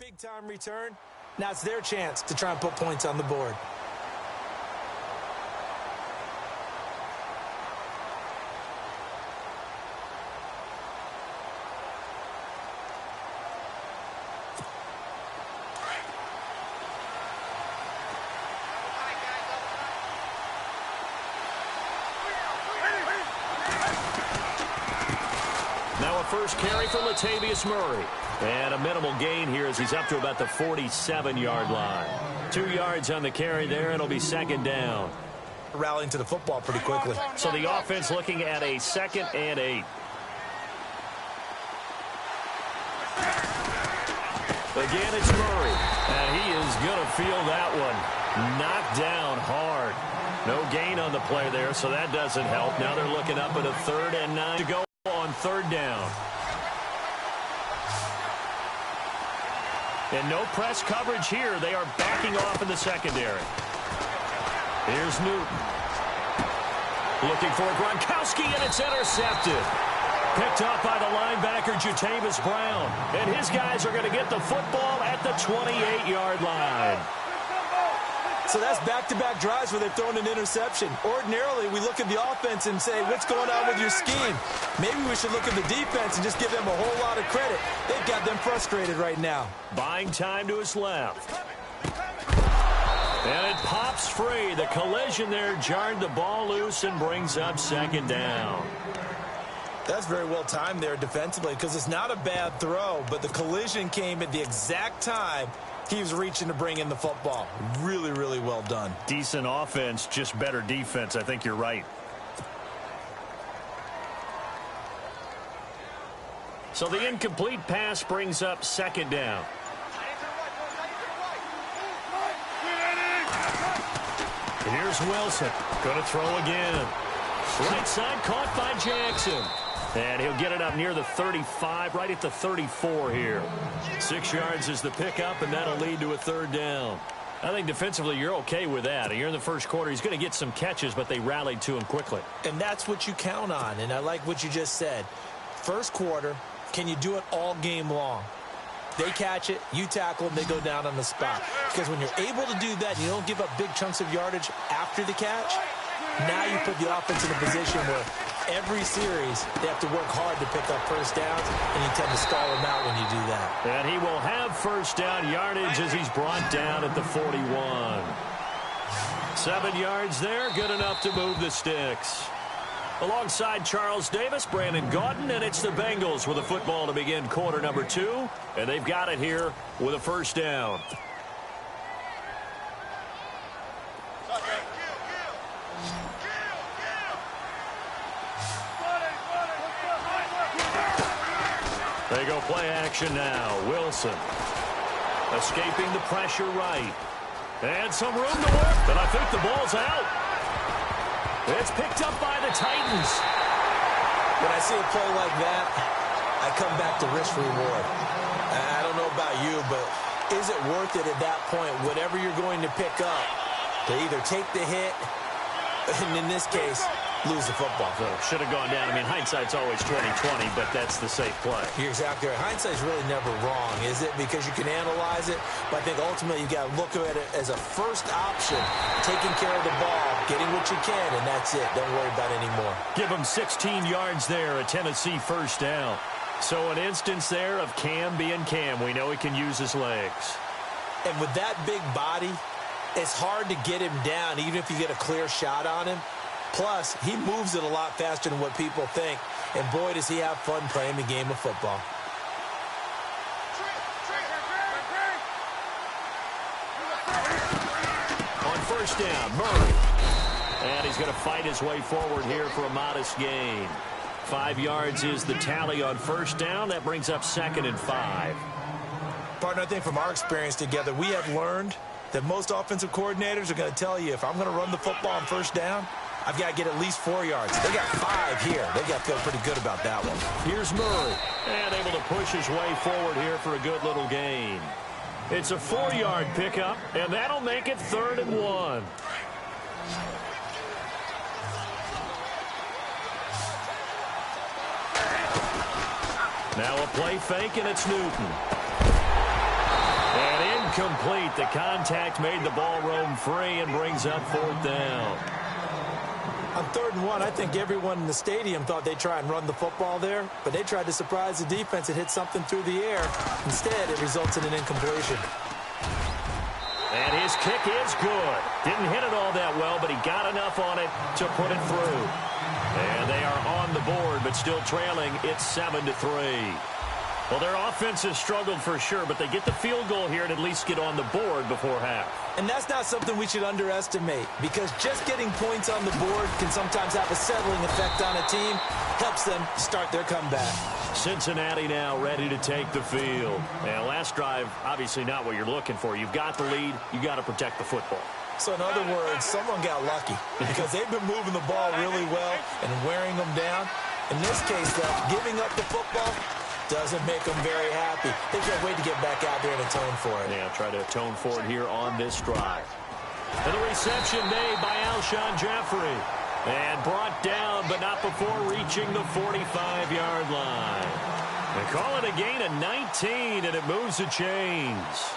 Big-time return. Now it's their chance to try and put points on the board. Now a first carry for Latavius Murray. And a minimal gain here as he's up to about the 47-yard line. 2 yards on the carry there. It'll be second down. Rallying to the football pretty quickly. So the offense looking at a 2nd and 8. Again, it's Murray. And he is going to feel that one. Knocked down hard. No gain on the play there, so that doesn't help. Now they're looking up at a 3rd and 9 to go on 3rd down. And no press coverage here. They are backing off in the secondary. Here's Newton. Looking for Gronkowski, and it's intercepted. Picked up by the linebacker, Jatavis Brown. And his guys are going to get the football at the 28-yard line. So that's back-to-back drives where they've thrown an interception. Ordinarily, we look at the offense and say, what's going on with your scheme? Maybe we should look at the defense and just give them a whole lot of credit. They've got them frustrated right now. Buying time to his left. And it pops free. The collision there jarred the ball loose and brings up 2nd down. That's very well timed there defensively because it's not a bad throw, but the collision came at the exact time he was reaching to bring in the football. Really, really well done. Decent offense, just better defense. I think you're right. So the incomplete pass brings up 2nd down. Here's Wilson. Going to throw again. Right side caught by Jackson. And he'll get it up near the 35, right at the 34 here. 6 yards is the pickup, and that'll lead to a 3rd down. I think defensively you're okay with that. Here in the first quarter, he's going to get some catches, but they rallied to him quickly. And that's what you count on, and I like what you just said. First quarter, can you do it all game long? They catch it, you tackle them, they go down on the spot. Because when you're able to do that and you don't give up big chunks of yardage after the catch, now you put the offense in a position where every series they have to work hard to pick up first downs, and you tend to stall them out when you do that. And he will have first down yardage as he's brought down at the 41. 7 yards there, good enough to move the sticks. Alongside Charles Davis, Brandon Gaudin, and it's the Bengals with a football to begin quarter number 2, and they've got it here with a first down. They go play action now. Wilson escaping the pressure right. And some room to work, but I think the ball's out. It's picked up by the Titans. When I see a play like that, I come back to risk-reward. I don't know about you, but is it worth it at that point, whatever you're going to pick up, to either take the hit, and in this case, lose the football? So should have gone down. I mean, hindsight's always 20/20, but that's the safe play. You're exactly right. Hindsight's really never wrong, is it? Because you can analyze it, but I think ultimately you got to look at it as a first option, taking care of the ball, getting what you can, and that's it. Don't worry about it anymore. Give him 16 yards there, a Tennessee first down. So an instance there of Cam being Cam. We know he can use his legs. And with that big body, it's hard to get him down, even if you get a clear shot on him. Plus, he moves it a lot faster than what people think. And boy, does he have fun playing the game of football. On first down, Murray. And he's going to fight his way forward here for a modest gain. 5 yards is the tally on first down. That brings up 2nd and 5. Partner, I think from our experience together, we have learned that most offensive coordinators are going to tell you, if I'm going to run the football on first down, I've got to get at least 4 yards. They got 5 here. They got to feel pretty good about that one. Here's Murray. And able to push his way forward here for a good little gain. It's a 4-yard pickup, and that'll make it 3rd and 1. Now a play fake, and it's Newton. Incomplete. The contact made the ball roam free and brings up 4th down. On 3rd and 1, I think everyone in the stadium thought they'd try and run the football there, but they tried to surprise the defense and hit something through the air. Instead, it results in an incompletion. And his kick is good. Didn't hit it all that well, but he got enough on it to put it through. And they are on the board, but still trailing. It's 7-3. Well, their offense has struggled for sure, but they get the field goal here and at least get on the board before half. And that's not something we should underestimate, because just getting points on the board can sometimes have a settling effect on a team. Helps them start their comeback. Cincinnati now ready to take the field. And last drive, obviously not what you're looking for. You've got the lead. You got to protect the football. So in other words, someone got lucky because they've been moving the ball really well and wearing them down. In this case, though, giving up the football doesn't make them very happy. They can't wait to get back out there and atone for it. Yeah, try to atone for it here on this drive. And the reception made by Alshon Jeffrey. And brought down, but not before reaching the 45-yard line. They call it a gain of 19, and it moves the chains.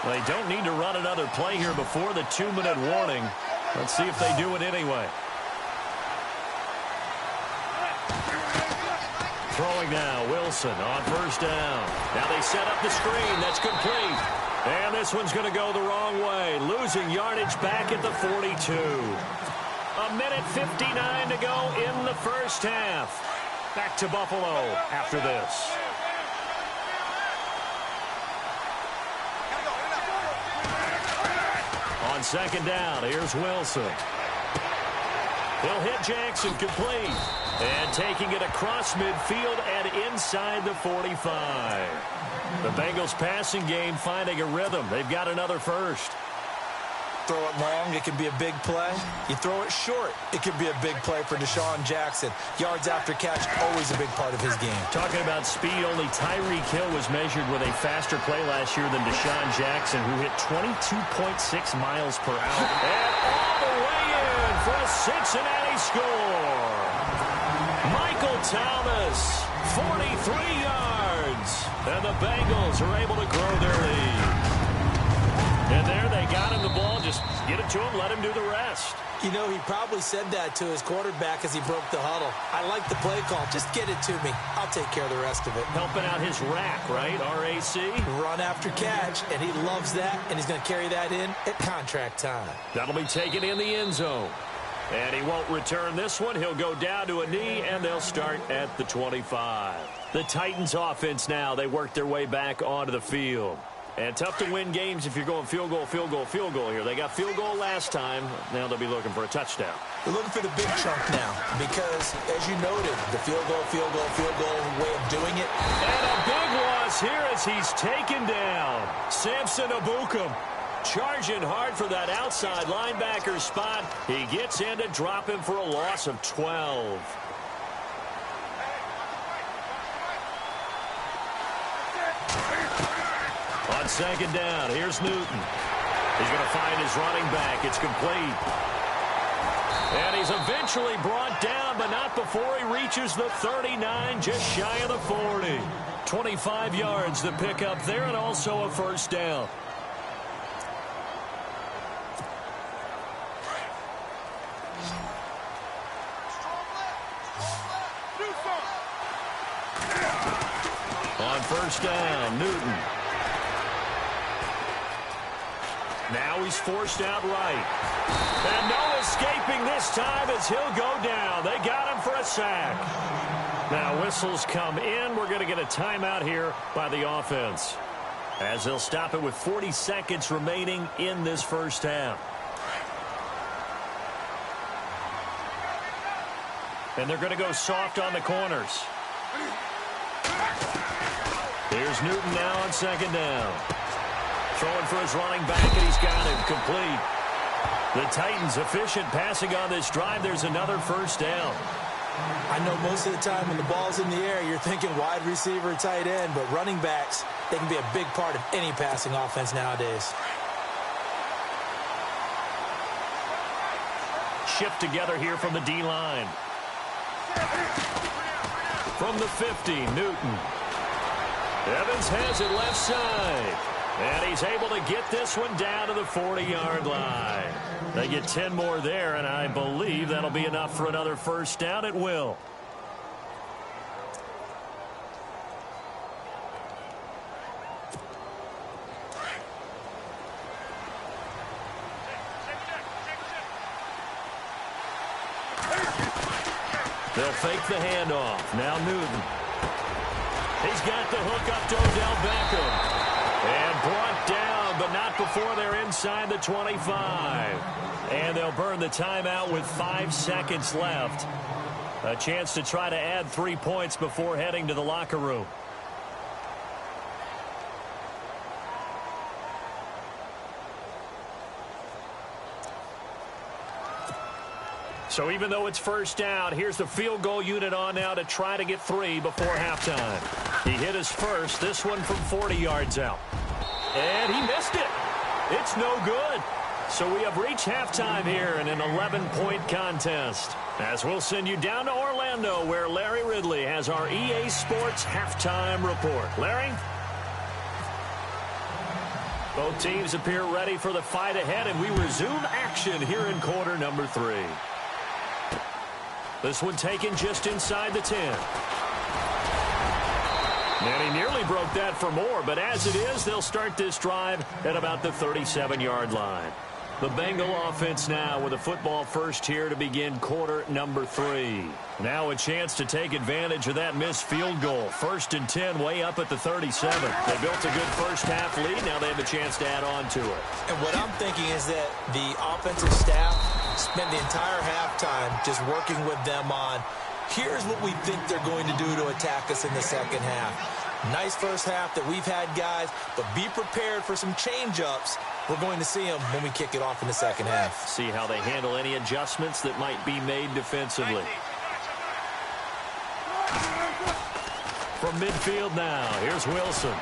They don't need to run another play here before the 2-minute warning. Let's see if they do it anyway. Throwing now, Wilson on 1st down. Now they set up the screen. That's complete. And this one's going to go the wrong way. Losing yardage back at the 42. 1:59 to go in the first half. Back to Buffalo after this. On 2nd down, here's Wilson. He'll hit Jackson complete. And taking it across midfield and inside the 45. The Bengals passing game finding a rhythm. They've got another first. Throw it long, it can be a big play. You throw it short, it can be a big play for Deshaun Jackson. Yards after catch, always a big part of his game. Talking about speed, only Tyreek Hill was measured with a faster play last year than Deshaun Jackson, who hit 22.6 miles per hour. And all the way in for a Cincinnati score. Michael Thomas, 43 yards. And the Bengals are able to grow their lead. And there they got him the ball. Just get it to him, let him do the rest. You know, he probably said that to his quarterback as he broke the huddle. I like the play call. Just get it to me. I'll take care of the rest of it. Helping out his rack, right? RAC. Run after catch, and he loves that, and he's going to carry that in at contract time. That'll be taken in the end zone. And he won't return this one. He'll go down to a knee, and they'll start at the 25. The Titans offense now. They work their way back onto the field. And tough to win games if you're going field goal, field goal, field goal here. They got field goal last time. Now they'll be looking for a touchdown. They're looking for the big chunk now because, as you noted, the field goal way of doing it. And a big loss here as he's taken down. Samson Ebukam charging hard for that outside linebacker spot. He gets in to drop him for a loss of 12. On 2nd down, here's Newton. He's going to find his running back. It's complete. And he's eventually brought down, but not before he reaches the 39, just shy of the 40. 25 yards to pick up there, and also a first down. On 1st down, Newton. Now he's forced out right. And no escaping this time as he'll go down. They got him for a sack. Now whistles come in. We're going to get a timeout here by the offense, as they'll stop it with 40 seconds remaining in this first half. And they're going to go soft on the corners. Here's Newton now on 2nd down. Throwing for his running back, and he's got him complete. The Titans efficient passing on this drive. There's another first down. I know most of the time when the ball's in the air, you're thinking wide receiver, tight end, but running backs, they can be a big part of any passing offense nowadays. Shift together here from the D-line. From the 50, Newton. Evans has it left side. And he's able to get this one down to the 40-yard line. They get 10 more there, and I believe that'll be enough for another first down. It will. They'll fake the handoff. Now Newton. He's got the hook up to Odell Beckham. And brought down, but not before they're inside the 25. And they'll burn the timeout with 5 seconds left. A chance to try to add 3 points before heading to the locker room. So even though it's first down, here's the field goal unit on now to try to get 3 before halftime. He hit his first, this one from 40 yards out. And he missed it. It's no good. So we have reached halftime here in an 11-point contest. As we'll send you down to Orlando, where Larry Ridley has our EA Sports halftime report. Larry? Both teams appear ready for the fight ahead, and we resume action here in quarter number 3. This one taken just inside the 10. And he nearly broke that for more, but as it is, they'll start this drive at about the 37-yard line. The Bengal offense now with a football first here to begin quarter number 3. Now a chance to take advantage of that missed field goal. 1st and 10 way up at the 37. They built a good first half lead. Now they have a chance to add on to it. And what I'm thinking is that the offensive staff spent the entire halftime just working with them on, here's what we think they're going to do to attack us in the second half. Nice first half that we've had, guys, but be prepared for some change-ups. We're going to see them when we kick it off in the second half. See how they handle any adjustments that might be made defensively. From midfield now, here's Wilson.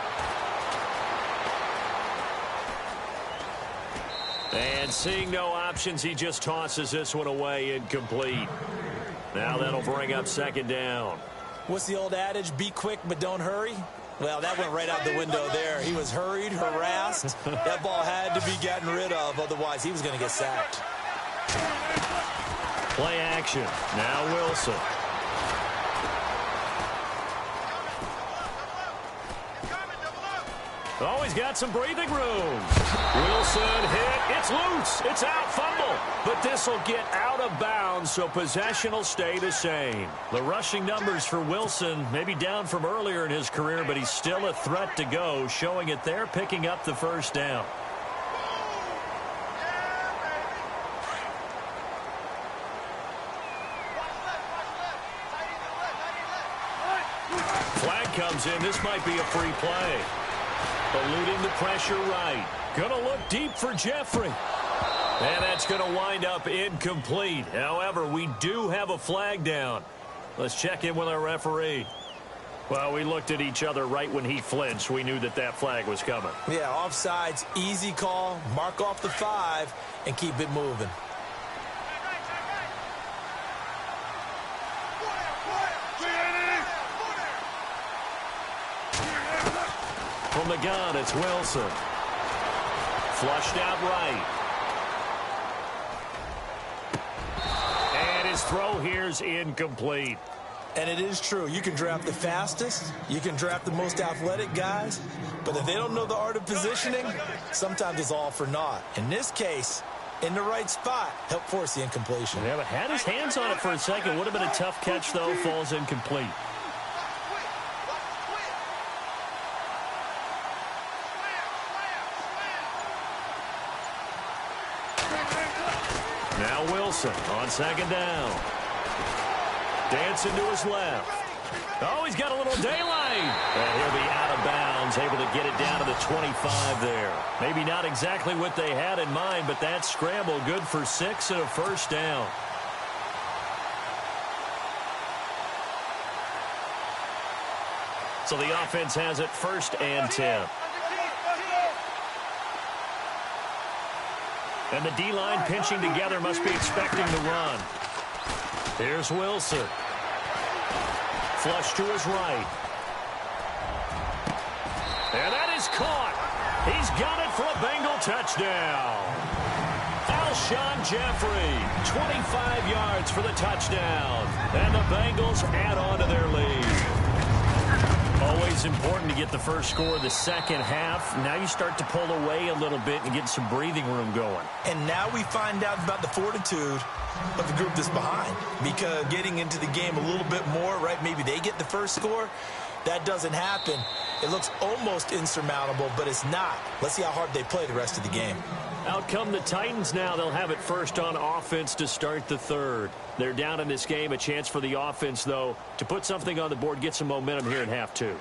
And seeing no options, he just tosses this one away incomplete. Now that'll bring up second down. What's the old adage? Be quick, but don't hurry. Well, that went right out the window there. He was hurried, harassed. That ball had to be gotten rid of. Otherwise, he was going to get sacked. Play action. Now Wilson. Oh, he's got some breathing room. Wilson hit. It's loose. It's out. Fumble. But this will get out of bounds, so possession will stay the same. The rushing numbers for Wilson may be down from earlier in his career, but he's still a threat to go, showing it there, picking up the first down. Flag comes in. This might be a free play. Eluding the pressure right. Gonna look deep for Jeffrey. And that's going to wind up incomplete. However, we do have a flag down. Let's check in with our referee. Well, we looked at each other right when he flinched. We knew that that flag was coming. Yeah, offsides, easy call. Mark off the 5 and keep it moving. From the gun, it's Wilson. Flushed out right. And his throw here's incomplete. And it is true. You can draft the fastest. You can draft the most athletic guys. But if they don't know the art of positioning, sometimes it's all for naught. In this case, in the right spot, help force the incompletion. Yeah, but had his hands on it for a second. Would have been a tough catch, though. Falls incomplete. Now Wilson on second down. Dancing to his left. Oh, he's got a little daylight. And he'll be out of bounds, able to get it down to the 25 there. Maybe not exactly what they had in mind, but that scramble good for 6 and a first down. So the offense has it 1st and 10. And the D-line pinching together must be expecting the run. Here's Wilson. Flush to his right. And that is caught. He's got it for a Bengal touchdown. Alshon Jeffrey, 25 yards for the touchdown. And the Bengals add on to their lead. Always important to get the first score of the second half. Now you start to pull away a little bit and get some breathing room going. And now we find out about the fortitude of the group that's behind. Because getting into the game a little bit more, right, maybe they get the first score. That doesn't happen. It looks almost insurmountable, but it's not. Let's see how hard they play the rest of the game. Out come the Titans now. They'll have it first on offense to start the third. They're down in this game. A chance for the offense, though, to put something on the board, get some momentum here in half two.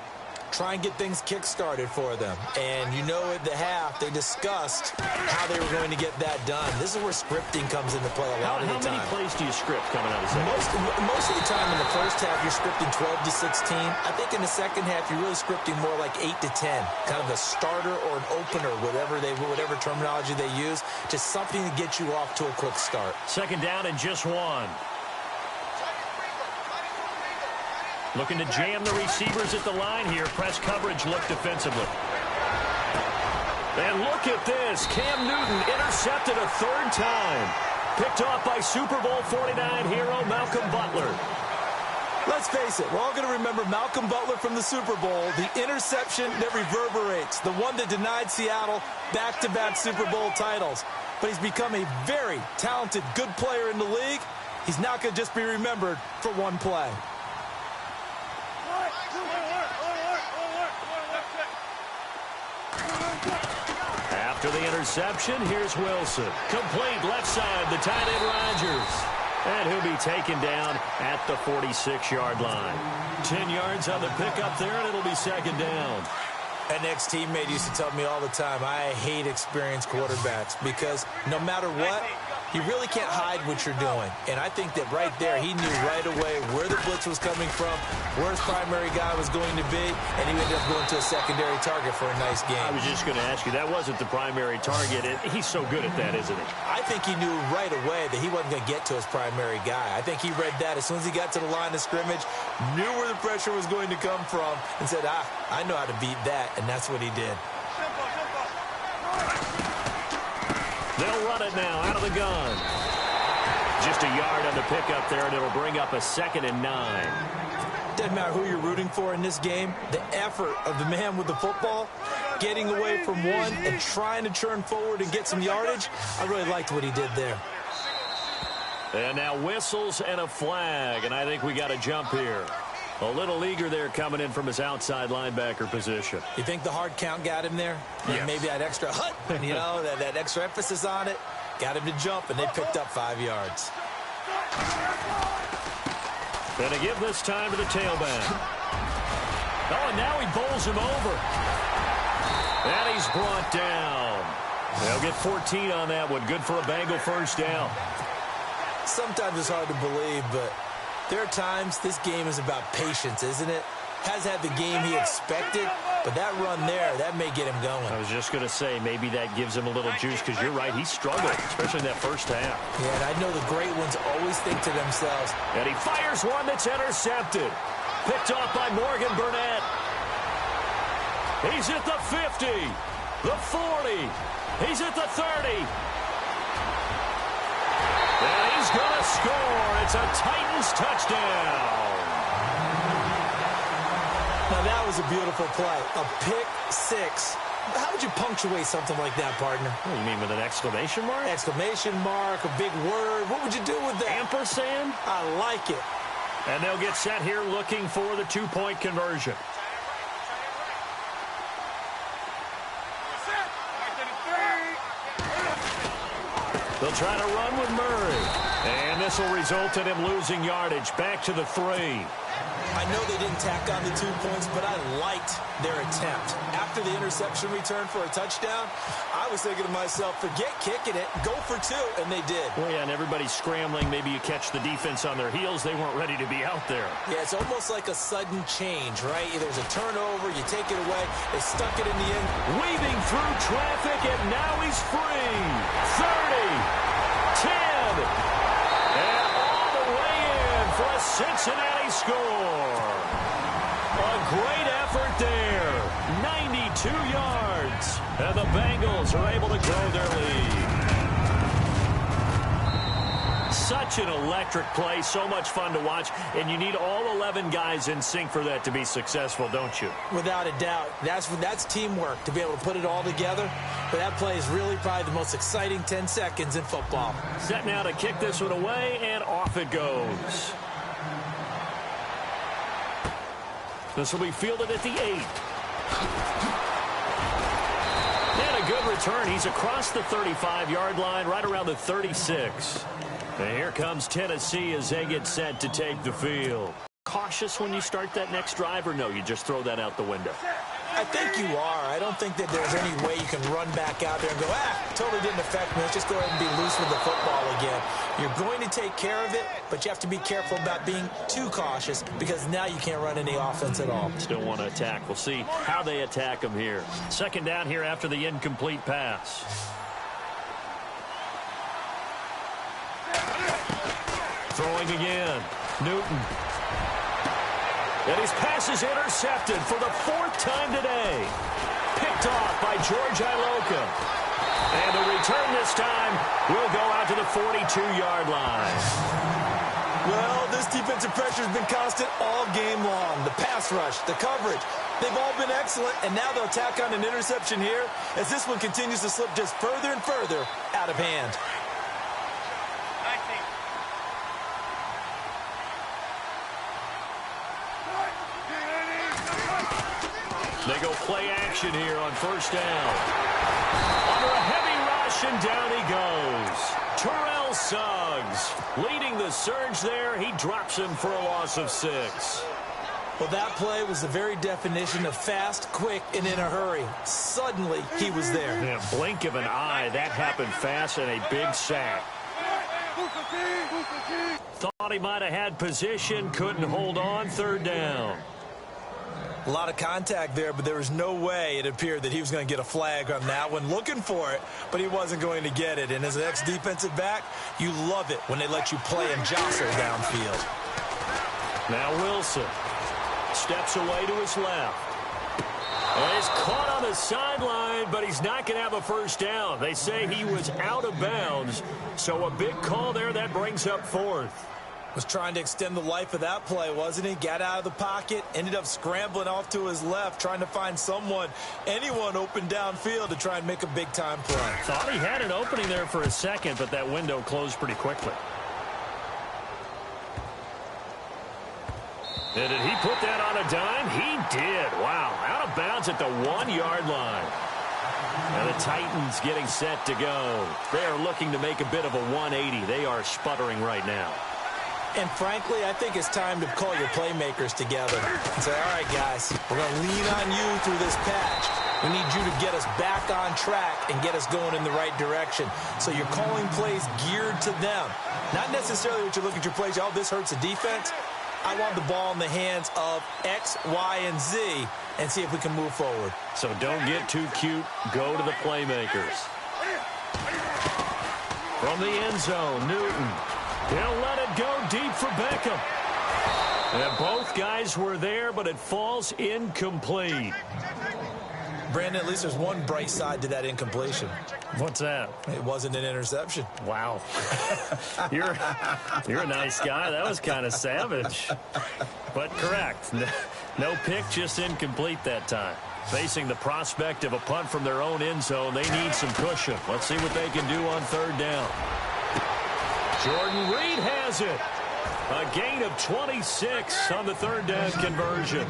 Try and get things kick-started for them. And you know at the half, they discussed how they were going to get that done. This is where scripting comes into play a lot of the time. How many plays do you script coming out of the second? Most of the time in the first half, you're scripting 12 to 16. I think in the second half, you're really scripting more like 8 to 10. Kind of a starter or an opener, whatever terminology they use. Just something to get you off to a quick start. Second down and just one. Looking to jam the receivers at the line here. Press coverage look defensively. And look at this. Cam Newton intercepted a third time. Picked off by Super Bowl 49 hero Malcolm Butler. Let's face it, we're all going to remember Malcolm Butler from the Super Bowl, the interception that reverberates, the one that denied Seattle back-to-back Super Bowl titles. But he's become a very talented, good player in the league. He's not going to just be remembered for one play. After the interception, here's Wilson. Complete left side, the tight end Rodgers. And he'll be taken down at the 46-yard line. 10 yards on the pickup there, and it'll be second down. An ex-teammate used to tell me all the time, I hate experienced quarterbacks because no matter what, you really can't hide what you're doing. And I think that right there, he knew right away where the blitz was coming from, where his primary guy was going to be, and he ended up going to a secondary target for a nice game. I was just going to ask you, that wasn't the primary target. He's so good at that, isn't he? I think he knew right away that he wasn't going to get to his primary guy. I think he read that as soon as he got to the line of scrimmage, knew where the pressure was going to come from, and said, I know how to beat that, and that's what he did. They'll run it now out of the gun. Just a yard on the pickup there, and it'll bring up a 2nd and 9. Doesn't matter who you're rooting for in this game. The effort of the man with the football, getting away from one and trying to turn forward and get some yardage, I really liked what he did there. And now whistles and a flag, and I think we got a jump here. A little eager there coming in from his outside linebacker position. You think the hard count got him there? Yes. Maybe that extra hut, that extra emphasis on it, got him to jump, and they picked up 5 yards. Gonna give this time to the tailback. Oh, and now he bowls him over. And he's brought down. They'll get 14 on that one. Good for a Bengal first down. Sometimes it's hard to believe, but there are times this game is about patience, isn't it? Has had the game he expected, but that run there, that may get him going. I was just going to say, maybe that gives him a little juice, because you're right, he struggled, especially in that first half. Yeah, and I know the great ones always think to themselves. And he fires one that's intercepted. Picked off by Morgan Burnett. He's at the 50, the 40, he's at the 30. And he's going to score. It's a Titans touchdown. Now, that was a beautiful play. A pick six. How would you punctuate something like that, partner? What, you mean with an exclamation mark? Exclamation mark, a big word. What would you do with that? Ampersand? I like it. And they'll get set here looking for the two-point conversion. They'll try to run with Murray. And this will result in him losing yardage. Back to the 3. I know they didn't tack on the 2 points, but I liked their attempt. After the interception return for a touchdown, I was thinking to myself, forget kicking it, go for 2, and they did. Well, yeah, and everybody's scrambling. Maybe you catch the defense on their heels. They weren't ready to be out there. Yeah, it's almost like a sudden change, right? There's a turnover, you take it away, they stuck it in the end. Weaving through traffic, and now he's free. 30, 10, and all the way in for a Cincinnati score. A great effort there. 92 yards. And the Bengals are able to grow their lead. Such an electric play, so much fun to watch, and you need all 11 guys in sync for that to be successful, don't you? Without a doubt. That's teamwork, to be able to put it all together. But that play is really probably the most exciting 10 seconds in football. Set now to kick this one away, and off it goes. This will be fielded at the 8. And a good return. He's across the 35-yard line, right around the 36. And here comes Tennessee as they get set to take the field. Cautious when you start that next drive, or no, you just throw that out the window? I think you are. I don't think that there's any way you can run back out there and go, totally didn't affect me. Let's just go ahead and be loose with the football again. You're going to take care of it, but you have to be careful about being too cautious because now you can't run any offense at all. Still want to attack. We'll see how they attack them here. Second down here after the incomplete pass. Throwing again. Newton. And his pass is intercepted for the 4th time today. Picked off by George Iloka. And the return this time will go out to the 42-yard line. Well, this defensive pressure has been constant all game long. The pass rush, the coverage, they've all been excellent, and now they'll tack on an interception here as this one continues to slip just further and further out of hand. They go play action here on first down. Under a heavy rush, and down he goes. Terrell Suggs leading the surge there. He drops him for a loss of 6. Well, that play was the very definition of fast, quick, and in a hurry. Suddenly, he was there. In a blink of an eye, that happened fast, and a big sack. Thought he might have had position, couldn't hold on, third down. A lot of contact there, but there was no way it appeared that he was going to get a flag on that one. Looking for it, but he wasn't going to get it. And as an ex-defensive back, you love it when they let you play and jostle downfield. Now Wilson steps away to his left. And he's caught on the sideline, but he's not going to have a first down. They say he was out of bounds, so a big call there. That brings up 4th. Was trying to extend the life of that play, wasn't he? Got out of the pocket, ended up scrambling off to his left, trying to find anyone open downfield to try and make a big-time play. Thought he had an opening there for a second, but that window closed pretty quickly. And did he put that on a dime? He did. Wow, out of bounds at the 1-yard line. And the Titans getting set to go. They are looking to make a bit of a 180. They are sputtering right now. And frankly, I think it's time to call your playmakers together and say, all right, guys, we're going to lean on you through this patch. We need you to get us back on track and get us going in the right direction. So you're calling plays geared to them. Not necessarily what you look at your plays, oh, this hurts the defense. I want the ball in the hands of X, Y, and Z and see if we can move forward. So don't get too cute. Go to the playmakers. From the end zone, Newton. He'll let it go deep for Beckham. And both guys were there, but it falls incomplete. Brandon, at least there's one bright side to that incompletion. What's that? It wasn't an interception. Wow. You're a nice guy. That was kind of savage. But correct. No pick, just incomplete that time. Facing the prospect of a punt from their own end zone, they need some cushion. Let's see what they can do on third down. Jordan Reed has it. A gain of 26 on the third down conversion.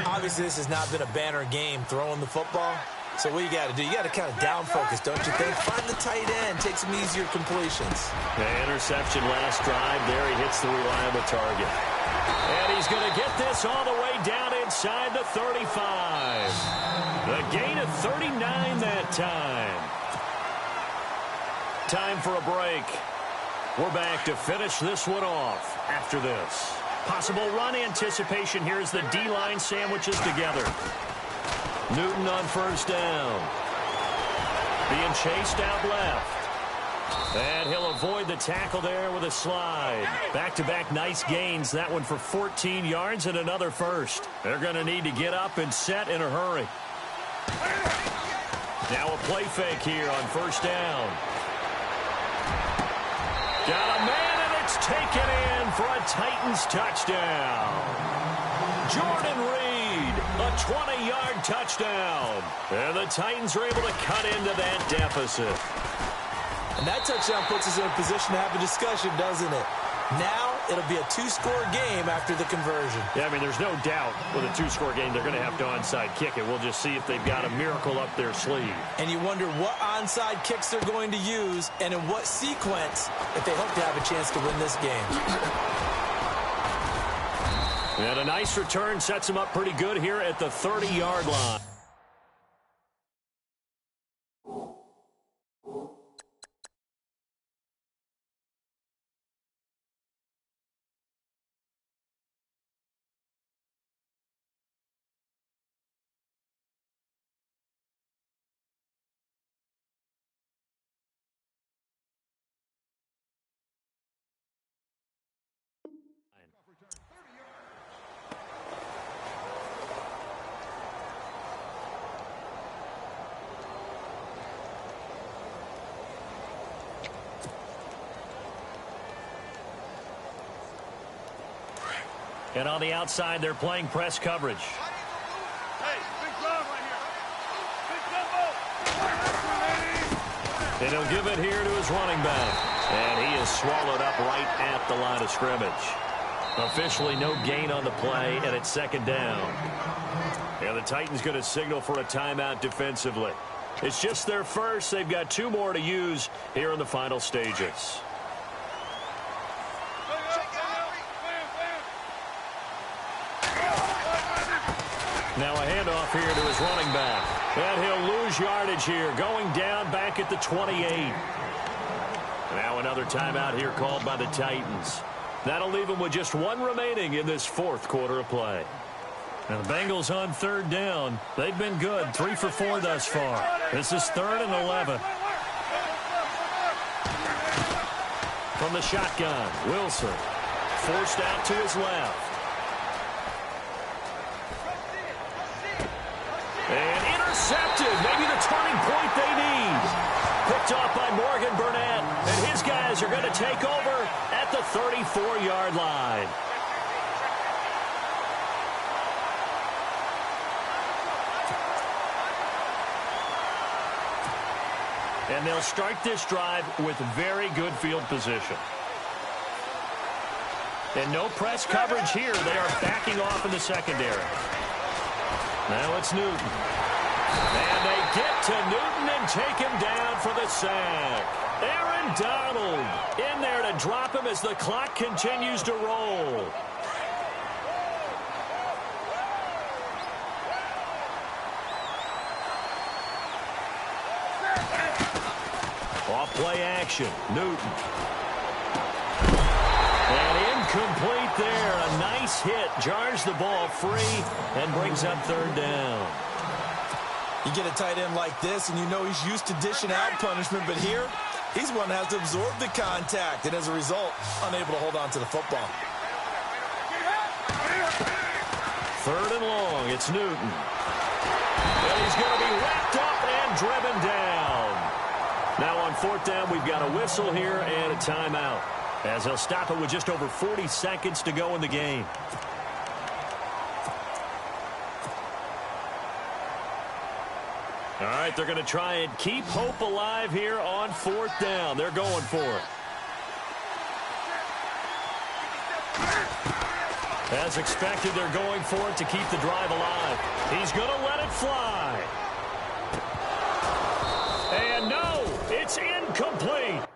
Obviously, this has not been a banner game throwing the football. So what you got to do, you got to kind of down focus, don't you think? Find the tight end, take some easier completions. The interception last drive there. He hits the reliable target. And he's going to get this all the way down inside the 35. The gain of 39 that time. Time for a break. We're back to finish this one off after this. Possible run anticipation here as the D-line sandwiches together. Newton on first down. Being chased out left. And he'll avoid the tackle there with a slide. Back-to-back nice gains. That one for 14 yards and another first. They're going to need to get up and set in a hurry. Now a play fake here on first down. Got a man, and it's taken in for a Titans touchdown. Jordan Reed, a 20-yard touchdown. And the Titans are able to cut into that deficit. And that touchdown puts us in a position to have a discussion, doesn't it? Now it'll be a two-score game after the conversion. Yeah, I mean, there's no doubt with a two-score game they're going to have to onside kick it. We'll just see if they've got a miracle up their sleeve. And you wonder what onside kicks they're going to use and in what sequence if they hope to have a chance to win this game. And a nice return sets them up pretty good here at the 30-yard line. And on the outside, they're playing press coverage. Hey, big job right here. Big And he'll give it here to his running back. And he is swallowed up right at the line of scrimmage. Officially no gain on the play, and it's second down. And the Titans going to signal for a timeout defensively. It's just their first. They've got two more to use here in the final stages. Now a handoff here to his running back. And he'll lose yardage here, going down back at the 28. Now another timeout here called by the Titans. That'll leave them with just one remaining in this fourth quarter of play. Now the Bengals on third down. They've been good, 3 for 4 thus far. This is 3rd and 11. From the shotgun, Wilson forced out to his left. And intercepted, maybe the turning point they need. Picked off by Morgan Burnett, and his guys are going to take over at the 34-yard line. And they'll start this drive with very good field position. And no press coverage here. They are backing off in the secondary. Now it's Newton. And they get to Newton and take him down for the sack. Aaron Donald in there to drop him as the clock continues to roll. Off play action. Newton. And incomplete there. A nice hit. Jars the ball free and brings up third down. You get a tight end like this, and you know he's used to dishing out punishment, but here, he's one that has to absorb the contact, and as a result, unable to hold on to the football. Third and long. It's Newton. And he's going to be wrapped up and driven down. Now on fourth down, we've got a whistle here and a timeout, as they'll stop it with just over 40 seconds to go in the game. All right, they're going to try and keep hope alive here on fourth down. They're going for it. As expected, they're going for it to keep the drive alive. He's going to let it fly. And no, it's incomplete.